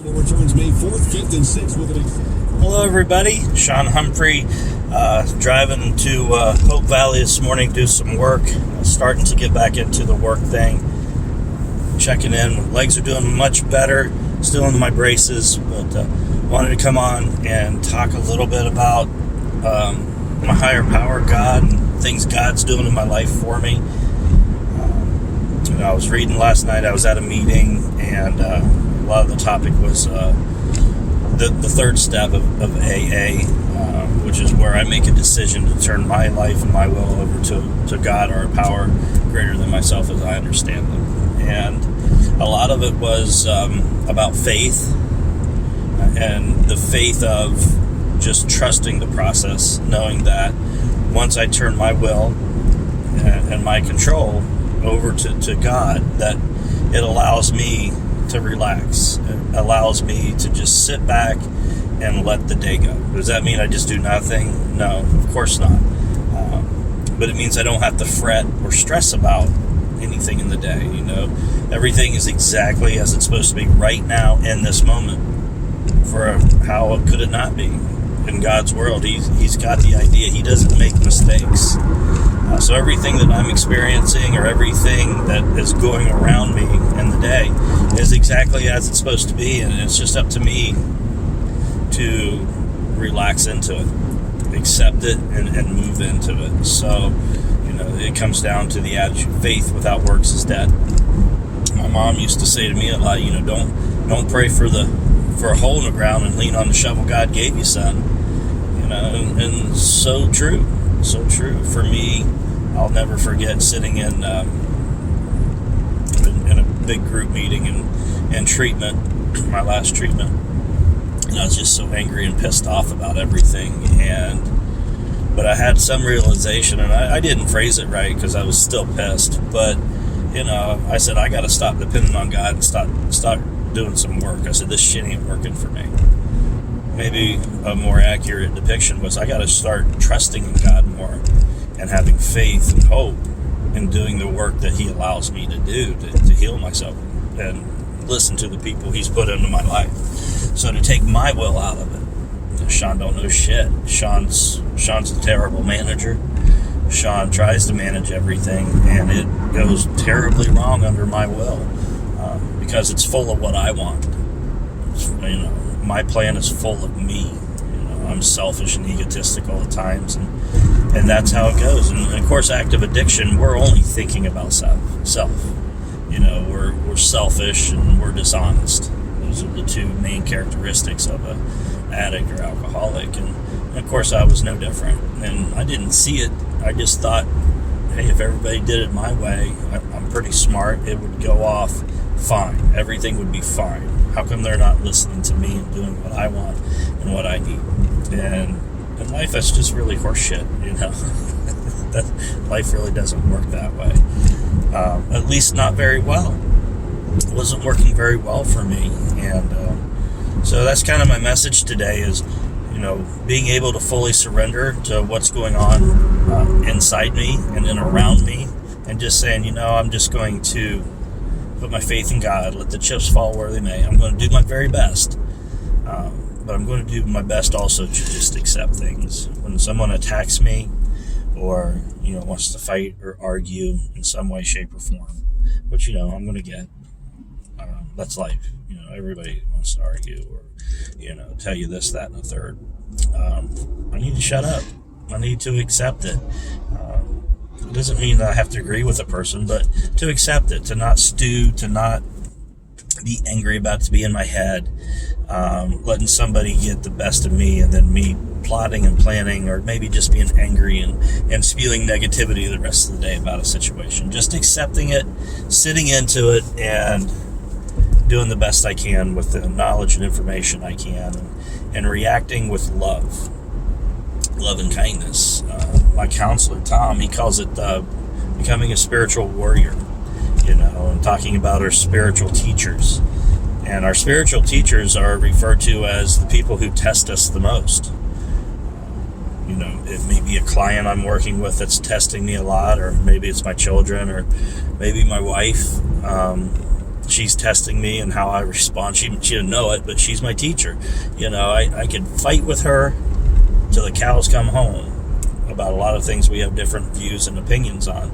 Returns May 4th, 5th, and 6th with an... Hello, everybody. Sean Humphrey, driving to Hope Valley this morning to do some work. Starting to get back into the work thing. Checking in. Legs are doing much better. Still in my braces, but wanted to come on and talk a little bit about my higher power, God, and things God's doing in my life for me. I was reading last night. I was at a meeting, and a lot of the topic was the third step of AA, which is where I make a decision to turn my life and my will over to God, or a power greater than myself as I understand them. And a lot of it was about faith, and the faith of just trusting the process, knowing that once I turn my will and my control over to God, that it allows me to relax. It allows me to just sit back and let the day go. Does that mean I just do nothing? No, of course not. But it means I don't have to fret or stress about anything in the day. Everything is exactly as it's supposed to be right now in this moment. For how could it not be? In God's world, He's got the idea. He doesn't make mistakes. So everything that I'm experiencing, or everything that is going around me in the day, is exactly as it's supposed to be, and it's just up to me to relax into it, accept it, and move into it. So, it comes down to the attitude: faith without works is dead. My mom used to say to me a lot, don't pray for a hole in the ground and lean on the shovel God gave you, son. And so true. So true. For me, I'll never forget sitting in a big group meeting and treatment, my last treatment. And I was just so angry and pissed off about everything. But I had some realization, and I didn't phrase it right because I was still pissed. But, I said, I got to stop depending on God and start doing some work. I said, this shit ain't working for me. Maybe a more accurate depiction was, I got to start trusting in God more and having faith and hope in doing the work that He allows me to do to heal myself and listen to the people He's put into my life. So to take my will out of it. Sean don't know shit. Sean's a terrible manager. Sean tries to manage everything, and it goes terribly wrong under my will because it's full of what I want. My plan is full of me. I'm selfish and egotistical at times, and that's how it goes. And of course, active addiction, we're only thinking about self. We're selfish and we're dishonest. Those are the two main characteristics of an addict or alcoholic. And of course, I was no different. And I didn't see it. I just thought, hey, if everybody did it my way, I'm pretty smart. It would go off fine. Everything would be fine. How come they're not listening to me and doing what I want and what I need? And in life, that's just really horseshit, Life really doesn't work that way. At least not very well. It wasn't working very well for me. And so that's kind of my message today is, being able to fully surrender to what's going on inside me and then around me, and just saying, I'm just going to put my faith in God, let the chips fall where they may. I'm going to do my very best, but I'm going to do my best also to just accept things. When someone attacks me or, wants to fight or argue in some way, shape, or form, which, I'm going to get. That's life. Everybody wants to argue or, tell you this, that, and the third. I need to shut up. I need to accept it. It doesn't mean that I have to agree with a person, but to accept it, to not stew, to not be angry about it, to be in my head, letting somebody get the best of me, and then me plotting and planning, or maybe just being angry and spewing negativity the rest of the day about a situation. Just accepting it, sitting into it, and doing the best I can with the knowledge and information I can, and reacting with love and kindness. My counselor, Tom, he calls it becoming a spiritual warrior, and talking about our spiritual teachers. And our spiritual teachers are referred to as the people who test us the most. It may be a client I'm working with that's testing me a lot, or maybe it's my children, or maybe my wife. she's testing me and how I respond. She didn't know it, but she's my teacher. I could fight with her till the cows come home about a lot of things we have different views and opinions on.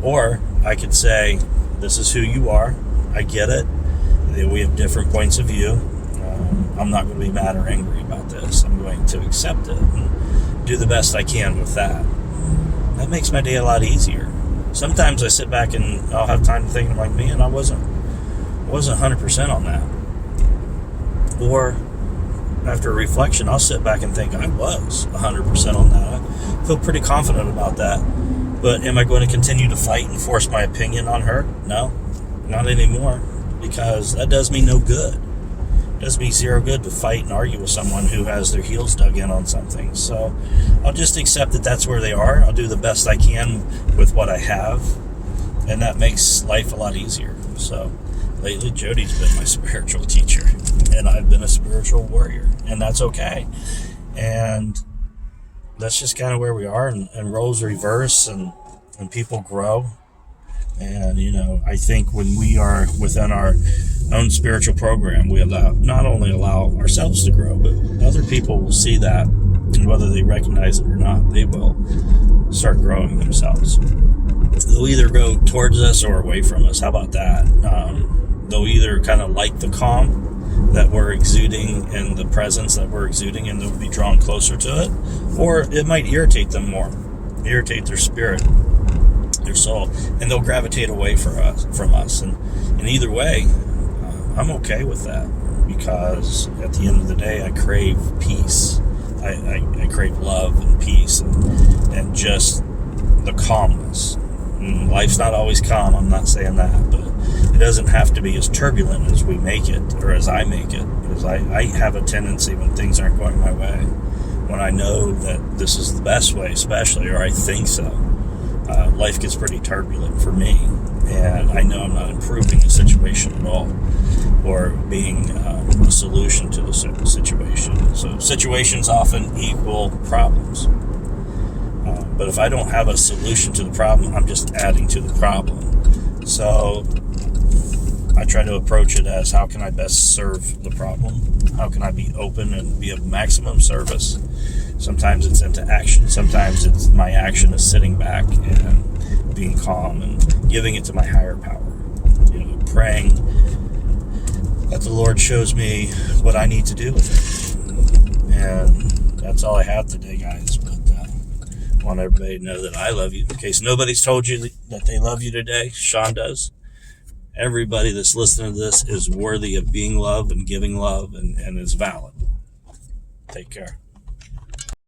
Or I could say, this is who you are. I get it. We have different points of view. I'm not going to be mad or angry about this. I'm going to accept it and do the best I can with that. That makes my day a lot easier. Sometimes I sit back and I'll have time to think, I'm like, man, I wasn't 100% on that. Or after a reflection, I'll sit back and think, I was 100% on that. I feel pretty confident about that. But am I going to continue to fight and force my opinion on her? No, not anymore, because that does me no good. It does me zero good to fight and argue with someone who has their heels dug in on something. So I'll just accept that that's where they are. I'll do the best I can with what I have, and that makes life a lot easier. So lately, Jody's been my spiritual teacher, and I've been a spiritual warrior, and that's okay. And that's just kind of where we are, and roles reverse, and people grow. And, I think when we are within our own spiritual program, we not only allow ourselves to grow, but other people will see that, and whether they recognize it or not, they will start growing themselves. They'll either go towards us or away from us. How about that? They'll either kind of like the calm that we're exuding and the presence that we're exuding, and they'll be drawn closer to it, or it might irritate them more, irritate their spirit, their soul, and they'll gravitate away from us. And either way, I'm okay with that, because at the end of the day, I crave peace. I crave love and peace, and just the calmness. And life's not always calm, I'm not saying that, but it doesn't have to be as turbulent as we make it, or as I make it, because I have a tendency when things aren't going my way, when I know that this is the best way, especially, or I think so, life gets pretty turbulent for me, and I know I'm not improving the situation at all, or being a solution to the situation. So situations often equal problems. But if I don't have a solution to the problem, I'm just adding to the problem. So I try to approach it as, how can I best serve the problem? How can I be open and be of maximum service? Sometimes it's into action. Sometimes it's my action is sitting back and being calm and giving it to my higher power. Praying that the Lord shows me what I need to do with it. And that's all I have today, guys. But I want everybody to know that I love you. In case nobody's told you that they love you today, Sean does. Everybody that's listening to this is worthy of being loved and giving love, and is valid. Take care.